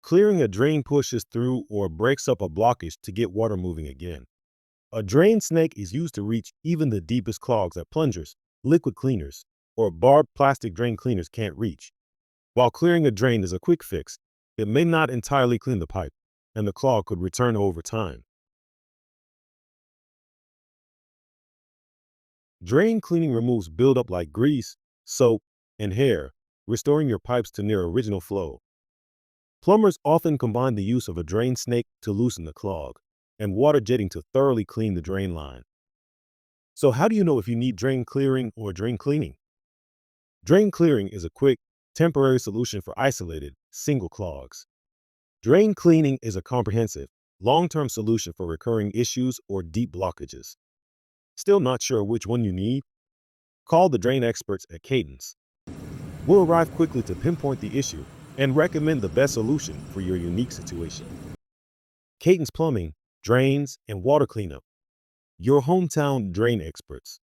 Clearing a drain pushes through or breaks up a blockage to get water moving again. A drain snake is used to reach even the deepest clogs that plungers, liquid cleaners, or barbed plastic drain cleaners can't reach. While clearing a drain is a quick fix, it may not entirely clean the pipe, and the clog could return over time. Drain cleaning removes buildup like grease, soap, and hair, restoring your pipes to near original flow. Plumbers often combine the use of a drain snake to loosen the clog, and water jetting to thoroughly clean the drain line. So how do you know if you need drain clearing or drain cleaning? Drain clearing is a quick, temporary solution for isolated, single clogs. Drain cleaning is a comprehensive, long-term solution for recurring issues or deep blockages. Still not sure which one you need? Call the drain experts at Catons. We'll arrive quickly to pinpoint the issue and recommend the best solution for your unique situation. Catons Plumbing, Drains, and Water Cleanup. Your hometown drain experts.